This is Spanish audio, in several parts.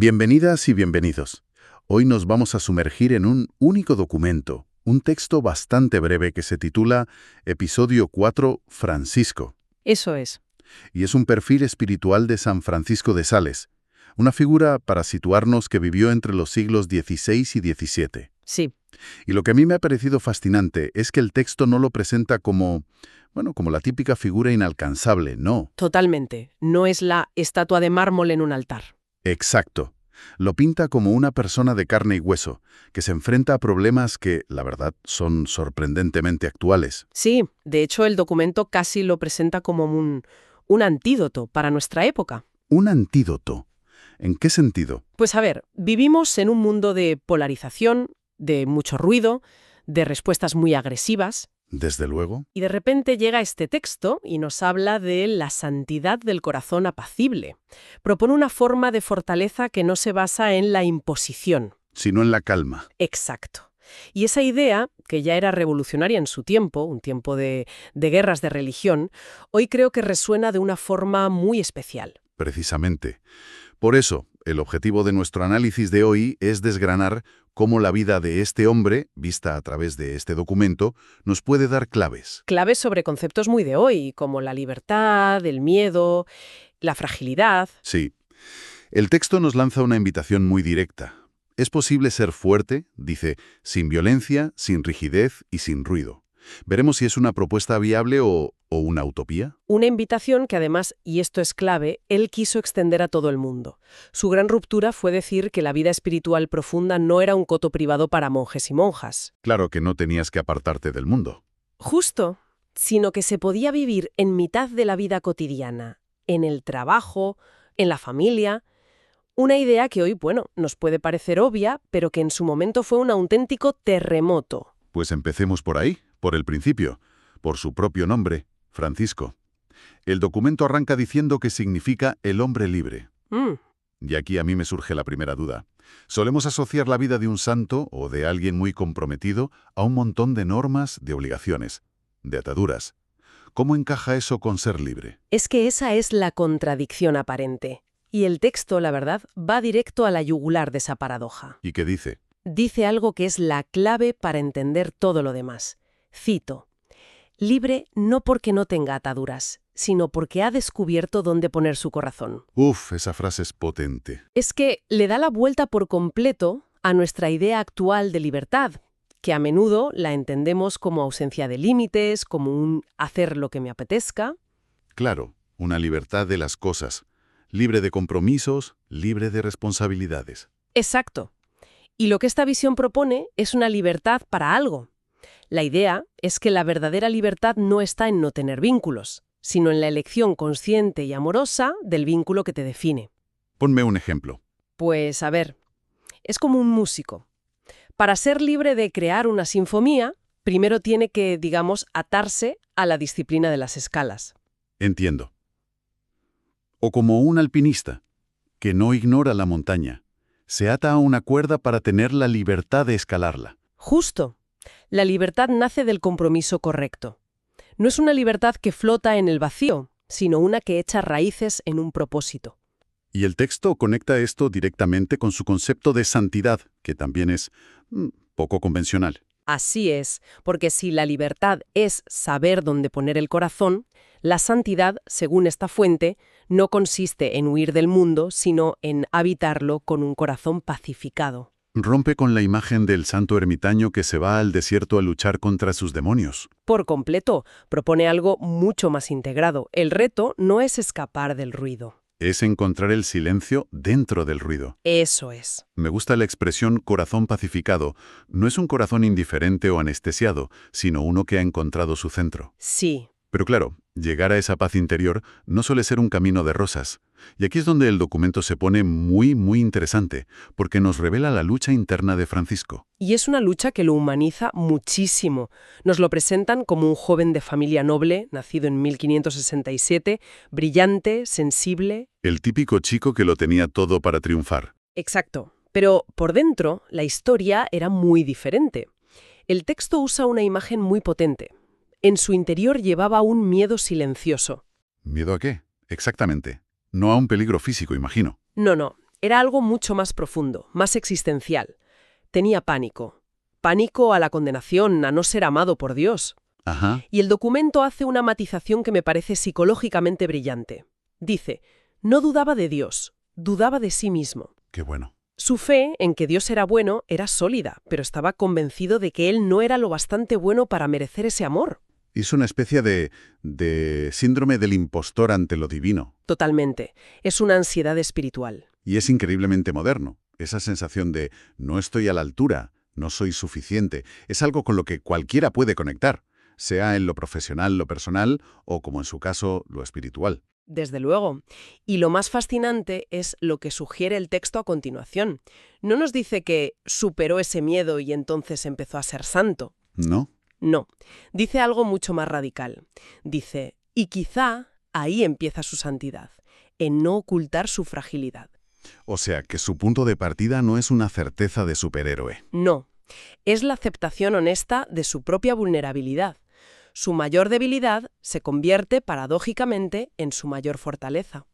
Bienvenidas y bienvenidos. Hoy nos vamos a sumergir en un único documento, un texto bastante breve que se titula Episodio 4, Francisco. Eso es. Y es un perfil espiritual de San Francisco de Sales, una figura, para situarnos, que vivió entre los siglos XVI y XVII. Sí. Y lo que a mí me ha parecido fascinante es que el texto no lo presenta como la típica figura inalcanzable, no. Totalmente. No es la estatua de mármol en un altar. Exacto. Lo pinta como una persona de carne y hueso, que se enfrenta a problemas que, la verdad, son sorprendentemente actuales. Sí, de hecho el documento casi lo presenta como un antídoto para nuestra época. ¿Un antídoto? ¿En qué sentido? Pues a ver, vivimos en un mundo de polarización, de mucho ruido, de respuestas muy agresivas. Desde luego. Y de repente llega este texto y nos habla de la santidad del corazón apacible. Propone una forma de fortaleza que no se basa en la imposición. Sino en la calma. Exacto. Y esa idea, que ya era revolucionaria en su tiempo, un tiempo de guerras de religión, hoy creo que resuena de una forma muy especial. Precisamente. Por eso, el objetivo de nuestro análisis de hoy es desgranar cómo la vida de este hombre, vista a través de este documento, nos puede dar claves. Claves sobre conceptos muy de hoy, como la libertad, el miedo, la fragilidad. Sí. El texto nos lanza una invitación muy directa. Es posible ser fuerte, dice, sin violencia, sin rigidez y sin ruido. Veremos si es una propuesta viable o una utopía. Una invitación que además, y esto es clave, él quiso extender a todo el mundo. Su gran ruptura fue decir que la vida espiritual profunda no era un coto privado para monjes y monjas. Claro que no tenías que apartarte del mundo. Justo, sino que se podía vivir en mitad de la vida cotidiana, en el trabajo, en la familia. Una idea que hoy, nos puede parecer obvia, pero que en su momento fue un auténtico terremoto. Pues empecemos por ahí, por el principio, por su propio nombre, Francisco. El documento arranca diciendo que significa el hombre libre. Y aquí a mí me surge la primera duda. Solemos asociar la vida de un santo o de alguien muy comprometido a un montón de normas, de obligaciones, de ataduras. ¿Cómo encaja eso con ser libre? Es que esa es la contradicción aparente. Y el texto, la verdad, va directo a la yugular de esa paradoja. ¿Y qué dice? Dice algo que es la clave para entender todo lo demás. Cito: libre no porque no tenga ataduras, sino porque ha descubierto dónde poner su corazón. Uf, esa frase es potente. Es que le da la vuelta por completo a nuestra idea actual de libertad, que a menudo la entendemos como ausencia de límites, como un hacer lo que me apetezca. Claro, una libertad de las cosas, libre de compromisos, libre de responsabilidades. Exacto. Y lo que esta visión propone es una libertad para algo. La idea es que la verdadera libertad no está en no tener vínculos, sino en la elección consciente y amorosa del vínculo que te define. Ponme un ejemplo. Pues, a ver, es como un músico. Para ser libre de crear una sinfonía, primero tiene que, atarse a la disciplina de las escalas. Entiendo. O como un alpinista, que no ignora la montaña. Se ata a una cuerda para tener la libertad de escalarla. Justo. La libertad nace del compromiso correcto. No es una libertad que flota en el vacío, sino una que echa raíces en un propósito. Y el texto conecta esto directamente con su concepto de santidad, que también es poco convencional. Así es, porque si la libertad es saber dónde poner el corazón, la santidad, según esta fuente, no consiste en huir del mundo, sino en habitarlo con un corazón pacificado. Rompe con la imagen del santo ermitaño que se va al desierto a luchar contra sus demonios. Por completo, propone algo mucho más integrado. El reto no es escapar del ruido. Es encontrar el silencio dentro del ruido. Eso es. Me gusta la expresión corazón pacificado. No es un corazón indiferente o anestesiado, sino uno que ha encontrado su centro. Sí. Pero claro, llegar a esa paz interior no suele ser un camino de rosas. Y aquí es donde el documento se pone muy, muy interesante, porque nos revela la lucha interna de Francisco. Y es una lucha que lo humaniza muchísimo. Nos lo presentan como un joven de familia noble, nacido en 1567, brillante, sensible. El típico chico que lo tenía todo para triunfar. Exacto. Pero por dentro, la historia era muy diferente. El texto usa una imagen muy potente. En su interior llevaba un miedo silencioso. ¿Miedo a qué? Exactamente. No a un peligro físico, imagino. No. era algo mucho más profundo, más existencial. Tenía pánico. Pánico a la condenación, a no ser amado por Dios. Ajá. Y el documento hace una matización que me parece psicológicamente brillante. Dice, no dudaba de Dios, dudaba de sí mismo. Qué bueno. Su fe en que Dios era bueno era sólida, pero estaba convencido de que él no era lo bastante bueno para merecer ese amor. Es una especie de síndrome del impostor ante lo divino. Totalmente. Es una ansiedad espiritual. Y es increíblemente moderno. Esa sensación de no estoy a la altura, no soy suficiente, es algo con lo que cualquiera puede conectar, sea en lo profesional, lo personal o, como en su caso, lo espiritual. Desde luego. Y lo más fascinante es lo que sugiere el texto a continuación. No nos dice que superó ese miedo y entonces empezó a ser santo. ¿No? No. Dice algo mucho más radical. Dice, y quizá ahí empieza su santidad, en no ocultar su fragilidad. O sea, que su punto de partida no es una certeza de superhéroe. No. Es la aceptación honesta de su propia vulnerabilidad. Su mayor debilidad se convierte, paradójicamente, en su mayor fortaleza.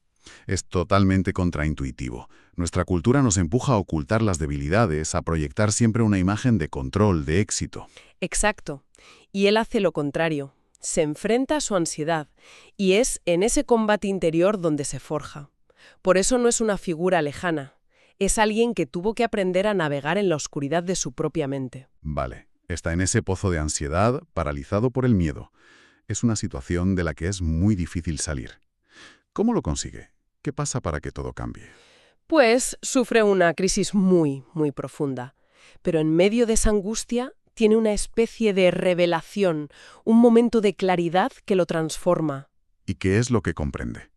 Es totalmente contraintuitivo. Nuestra cultura nos empuja a ocultar las debilidades, a proyectar siempre una imagen de control, de éxito. Exacto. Y él hace lo contrario. Se enfrenta a su ansiedad, y es en ese combate interior donde se forja. Por eso no es una figura lejana. Es alguien que tuvo que aprender a navegar en la oscuridad de su propia mente. Vale, está en ese pozo de ansiedad, paralizado por el miedo. Es una situación de la que es muy difícil salir. ¿Cómo lo consigue? ¿Qué pasa para que todo cambie? Pues sufre una crisis muy, muy profunda. Pero en medio de esa angustia tiene una especie de revelación, un momento de claridad que lo transforma. ¿Y qué es lo que comprende?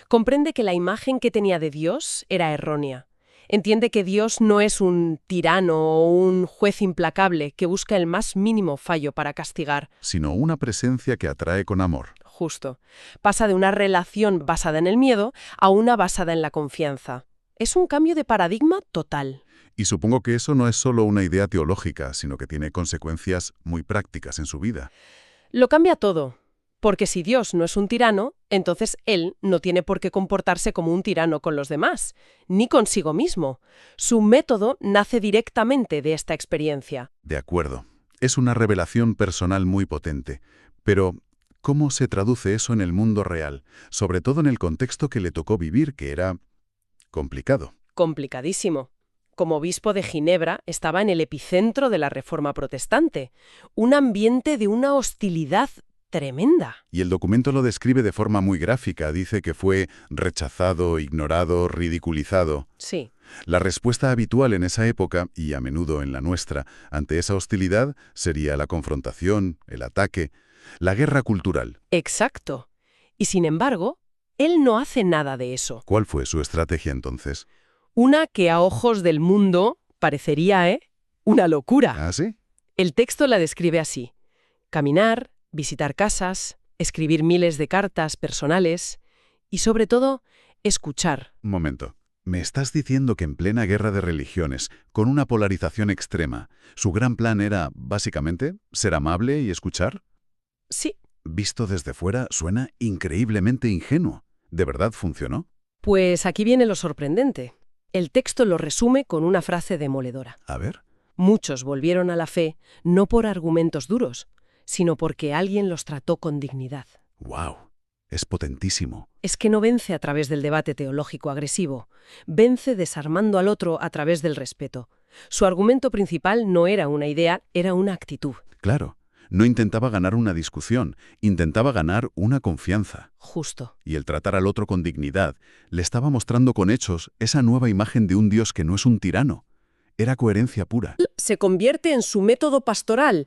Comprende que la imagen que tenía de Dios era errónea. Entiende que Dios no es un tirano o un juez implacable que busca el más mínimo fallo para castigar. Sino una presencia que atrae con amor. Justo. Pasa de una relación basada en el miedo a una basada en la confianza. Es un cambio de paradigma total. Y supongo que eso no es solo una idea teológica, sino que tiene consecuencias muy prácticas en su vida. Lo cambia todo. Porque si Dios no es un tirano, entonces Él no tiene por qué comportarse como un tirano con los demás, ni consigo mismo. Su método nace directamente de esta experiencia. De acuerdo. Es una revelación personal muy potente. Pero, ¿cómo se traduce eso en el mundo real? Sobre todo en el contexto que le tocó vivir, que era complicado. Complicadísimo. Como obispo de Ginebra, estaba en el epicentro de la Reforma protestante, un ambiente de una hostilidad tremenda. Y el documento lo describe de forma muy gráfica. Dice que fue rechazado, ignorado, ridiculizado. Sí. La respuesta habitual en esa época, y a menudo en la nuestra, ante esa hostilidad sería la confrontación, el ataque, la guerra cultural. Exacto. Y sin embargo, él no hace nada de eso. ¿Cuál fue su estrategia entonces? Una que a ojos del mundo parecería, una locura. ¿Ah, sí? El texto la describe así. Caminar, visitar casas, escribir miles de cartas personales y, sobre todo, escuchar. Un momento. ¿Me estás diciendo que en plena guerra de religiones, con una polarización extrema, su gran plan era, básicamente, ser amable y escuchar? Sí. Visto desde fuera, suena increíblemente ingenuo. ¿De verdad funcionó? Pues aquí viene lo sorprendente. El texto lo resume con una frase demoledora. A ver. Muchos volvieron a la fe no por argumentos duros, sino porque alguien los trató con dignidad. ¡Wow! Es potentísimo. Es que no vence a través del debate teológico agresivo, vence desarmando al otro a través del respeto. Su argumento principal no era una idea, era una actitud. Claro. No intentaba ganar una discusión, intentaba ganar una confianza. Justo. Y el tratar al otro con dignidad le estaba mostrando con hechos esa nueva imagen de un Dios que no es un tirano. Era coherencia pura. Se convierte en su método pastoral.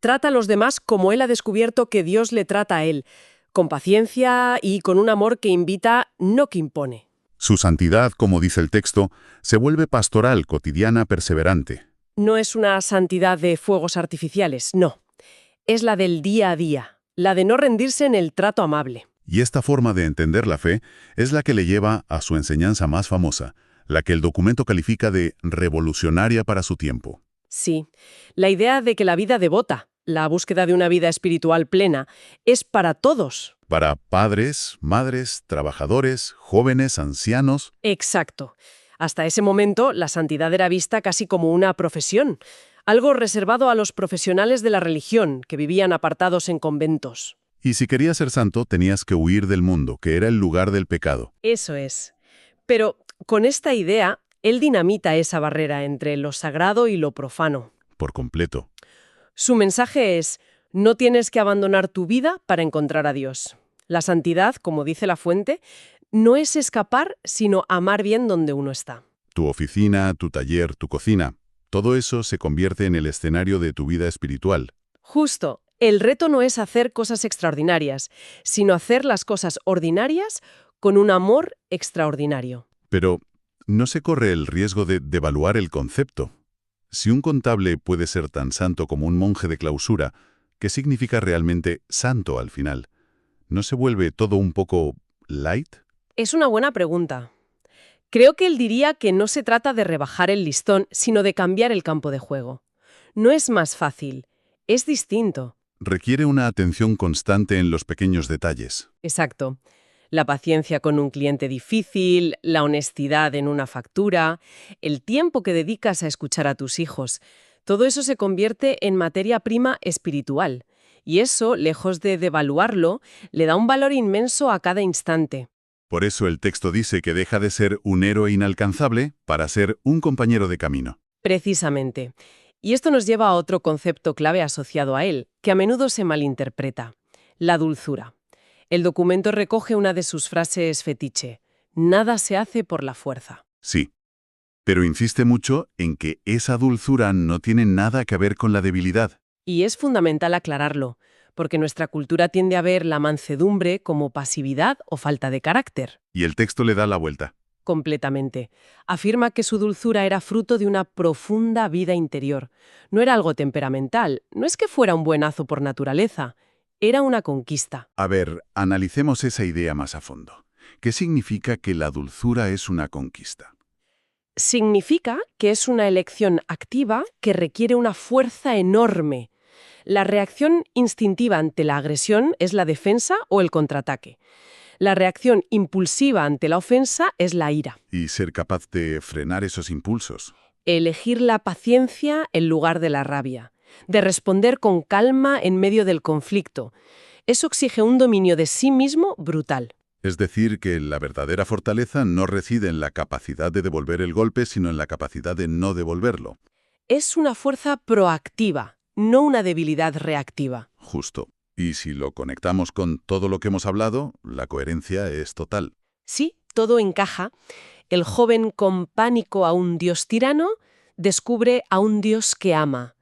Trata a los demás como él ha descubierto que Dios le trata a él, con paciencia y con un amor que invita, no que impone. Su santidad, como dice el texto, se vuelve pastoral, cotidiana, perseverante. No es una santidad de fuegos artificiales, no. Es la del día a día, la de no rendirse en el trato amable. Y esta forma de entender la fe es la que le lleva a su enseñanza más famosa, la que el documento califica de revolucionaria para su tiempo. Sí, la idea de que la vida devota, la búsqueda de una vida espiritual plena, es para todos. Para padres, madres, trabajadores, jóvenes, ancianos. Exacto. Hasta ese momento, la santidad era vista casi como una profesión, algo reservado a los profesionales de la religión, que vivían apartados en conventos. Y si querías ser santo, tenías que huir del mundo, que era el lugar del pecado. Eso es. Pero con esta idea, él dinamita esa barrera entre lo sagrado y lo profano. Por completo. Su mensaje es: no tienes que abandonar tu vida para encontrar a Dios. La santidad, como dice la fuente, no es escapar, sino amar bien donde uno está. Tu oficina, tu taller, tu cocina, todo eso se convierte en el escenario de tu vida espiritual. Justo. El reto no es hacer cosas extraordinarias, sino hacer las cosas ordinarias con un amor extraordinario. Pero no se corre el riesgo de devaluar el concepto. Si un contable puede ser tan santo como un monje de clausura, ¿qué significa realmente santo al final? ¿No se vuelve todo un poco light? Es una buena pregunta. Creo que él diría que no se trata de rebajar el listón, sino de cambiar el campo de juego. No es más fácil, es distinto. Requiere una atención constante en los pequeños detalles. Exacto. La paciencia con un cliente difícil, la honestidad en una factura, el tiempo que dedicas a escuchar a tus hijos. Todo eso se convierte en materia prima espiritual. Y eso, lejos de devaluarlo, le da un valor inmenso a cada instante. Por eso el texto dice que deja de ser un héroe inalcanzable para ser un compañero de camino. Precisamente. Y esto nos lleva a otro concepto clave asociado a él, que a menudo se malinterpreta: la dulzura. El documento recoge una de sus frases fetiche: nada se hace por la fuerza. Sí, pero insiste mucho en que esa dulzura no tiene nada que ver con la debilidad. Y es fundamental aclararlo, porque nuestra cultura tiende a ver la mansedumbre como pasividad o falta de carácter. Y el texto le da la vuelta. Completamente. Afirma que su dulzura era fruto de una profunda vida interior. No era algo temperamental, no es que fuera un buenazo por naturaleza, era una conquista. A ver, analicemos esa idea más a fondo. ¿Qué significa que la dulzura es una conquista? Significa que es una elección activa que requiere una fuerza enorme. La reacción instintiva ante la agresión es la defensa o el contraataque. La reacción impulsiva ante la ofensa es la ira. Y ser capaz de frenar esos impulsos. Elegir la paciencia en lugar de la rabia, de responder con calma en medio del conflicto. Eso exige un dominio de sí mismo brutal. Es decir, que la verdadera fortaleza no reside en la capacidad de devolver el golpe, sino en la capacidad de no devolverlo. Es una fuerza proactiva, no una debilidad reactiva. Justo. Y si lo conectamos con todo lo que hemos hablado, la coherencia es total. Sí, todo encaja. El joven con pánico a un dios tirano descubre a un dios que ama.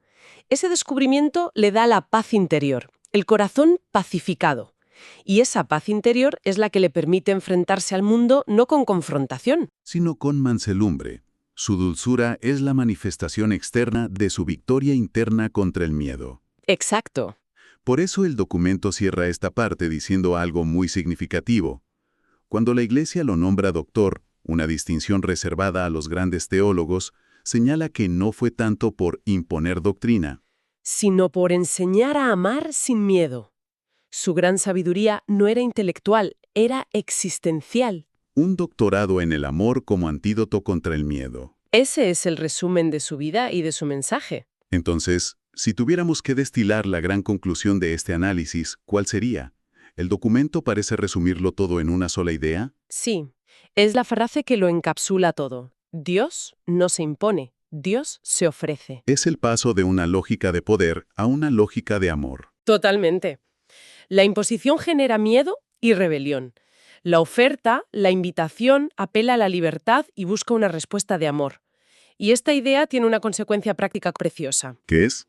Ese descubrimiento le da la paz interior, el corazón pacificado. Y esa paz interior es la que le permite enfrentarse al mundo no con confrontación, sino con mansedumbre. Su dulzura es la manifestación externa de su victoria interna contra el miedo. Exacto. Por eso el documento cierra esta parte diciendo algo muy significativo. Cuando la Iglesia lo nombra doctor, una distinción reservada a los grandes teólogos, señala que no fue tanto por imponer doctrina, sino por enseñar a amar sin miedo. Su gran sabiduría no era intelectual, era existencial. Un doctorado en el amor como antídoto contra el miedo. Ese es el resumen de su vida y de su mensaje. Entonces, si tuviéramos que destilar la gran conclusión de este análisis, ¿cuál sería? ¿El documento parece resumirlo todo en una sola idea? Sí, es la frase que lo encapsula todo. Dios no se impone, Dios se ofrece. Es el paso de una lógica de poder a una lógica de amor. Totalmente. La imposición genera miedo y rebelión. La oferta, la invitación, apela a la libertad y busca una respuesta de amor. Y esta idea tiene una consecuencia práctica preciosa. ¿Qué es?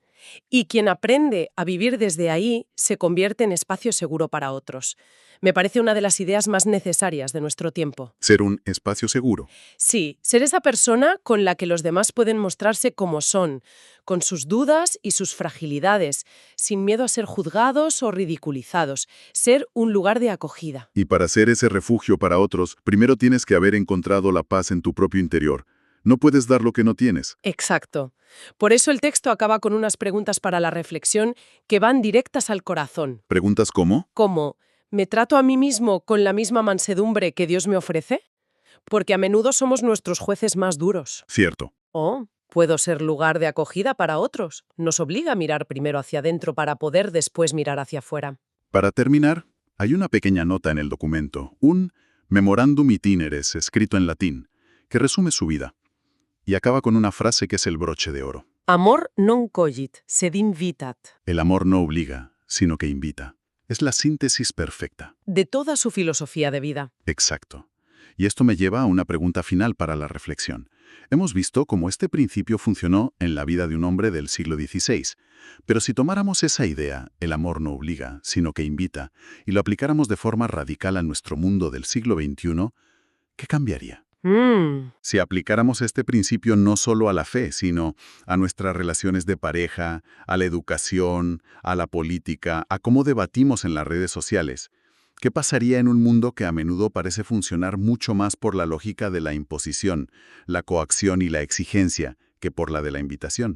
Y quien aprende a vivir desde ahí se convierte en espacio seguro para otros. Me parece una de las ideas más necesarias de nuestro tiempo. Ser un espacio seguro. Sí, ser esa persona con la que los demás pueden mostrarse como son, con sus dudas y sus fragilidades, sin miedo a ser juzgados o ridiculizados, ser un lugar de acogida. Y para ser ese refugio para otros, primero tienes que haber encontrado la paz en tu propio interior. No puedes dar lo que no tienes. Exacto. Por eso el texto acaba con unas preguntas para la reflexión que van directas al corazón. ¿Preguntas cómo? Como, ¿me trato a mí mismo con la misma mansedumbre que Dios me ofrece? porque a menudo somos nuestros jueces más duros. Cierto. Oh, puedo ser lugar de acogida para otros. Nos obliga a mirar primero hacia adentro para poder después mirar hacia afuera. Para terminar, hay una pequeña nota en el documento, un memorandum itineris escrito en latín, que resume su vida. Y acaba con una frase que es el broche de oro. Amor non cogit, sed invitat. El amor no obliga, sino que invita. Es la síntesis perfecta. De toda su filosofía de vida. Exacto. Y esto me lleva a una pregunta final para la reflexión. Hemos visto cómo este principio funcionó en la vida de un hombre del siglo XVI. Pero si tomáramos esa idea, el amor no obliga, sino que invita, y lo aplicáramos de forma radical a nuestro mundo del siglo XXI, ¿qué cambiaría? Si aplicáramos este principio no solo a la fe, sino a nuestras relaciones de pareja, a la educación, a la política, a cómo debatimos en las redes sociales, ¿qué pasaría en un mundo que a menudo parece funcionar mucho más por la lógica de la imposición, la coacción y la exigencia que por la de la invitación?